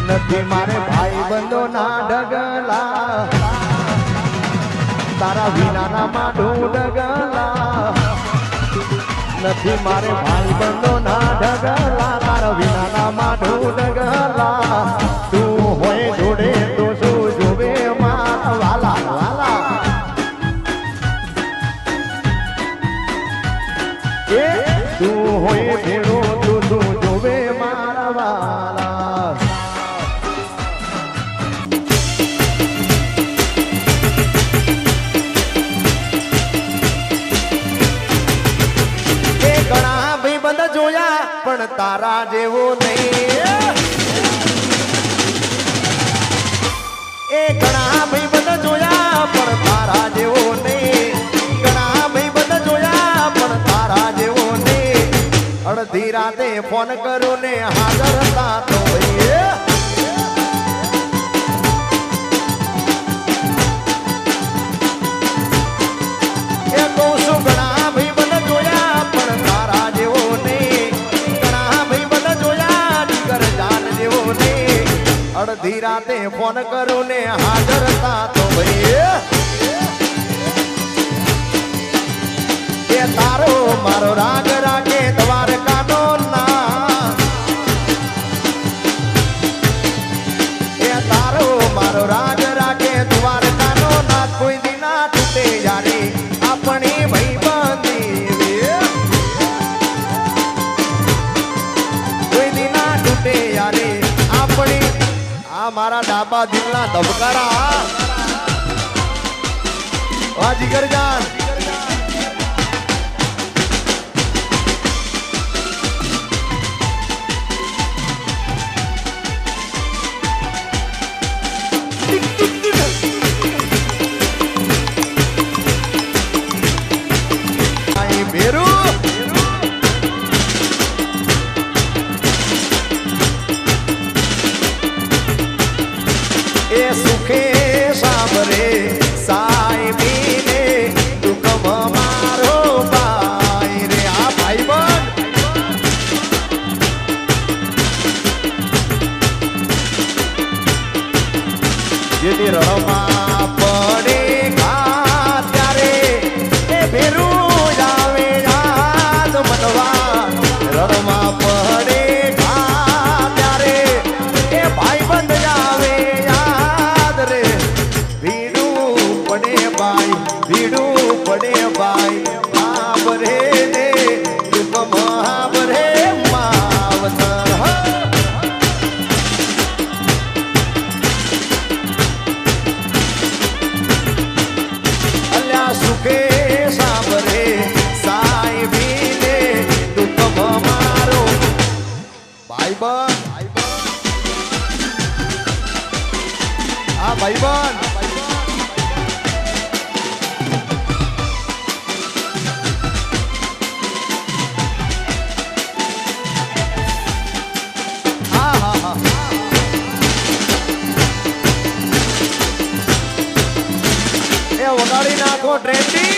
નથી મારે ભાઈ બંધો ના ઢગલા તારા વિનાના માઢું ડગલા નથી મારે ભાઈ બંધો ના ઢગલા તારા વિનાના માઢું ડગલા તું હોય જોડે તો શું જોવે મારા વાલા વાલા એ તું હોય ભેડો તો શું જોવે મારા વાલા ઘણા ભાઈ બંધ જોયા પણ તારા જેવો નહીં એ ઘણા ભાઈ બંધ જોયા પણ તારા જેવો નહીં ઘણા ભાઈ બંધ જોયા પણ તારા જેવો નહીં અડધી રાતે ફોન કરું ને હાજર હતા તો એ કહું છું ઘણા ભાઈ બંધ જોયા પણ તારા જેવો નહીં ઘણા ભાઈ બંધ જોયા જીગર જાન જેવો નહીં અડધી રાતે ફોન કરું ને હાજર હતા તો ભાઈ એ તારો મારો રાગ રાખે દ્વારકાનો ના એ તારો મારો રાગ રાખે દ્વારકાનો ના કોઈ દી ના તૂટે યારી આપણી ભાઈબંધી કોઈ દી ના તૂટે યારી આપણી આ મારા ડાબા દિલના ધબકારા આ જીગર જાન એ સુખે સાબરે સાહેબીને દુઃખ મારો ભાઈ રે આ ભાઈ બન જેથી રણમાં પડે ઘા ત્યારે એ ભેરું આવે યાદ મનવા રણમાં પડે ઘા ત્યારે એ ભાઈ બંધ આવે ભીડું પડે ભાઈ માવરે ને દુઃખ મહાવરે માવતર અલ્યા સુખે સાંભરે સાહેબીને દુઃખ મારો ભાઈ બન આ ભાઈ બન વગાડી નાખો ટ્રેન્ડી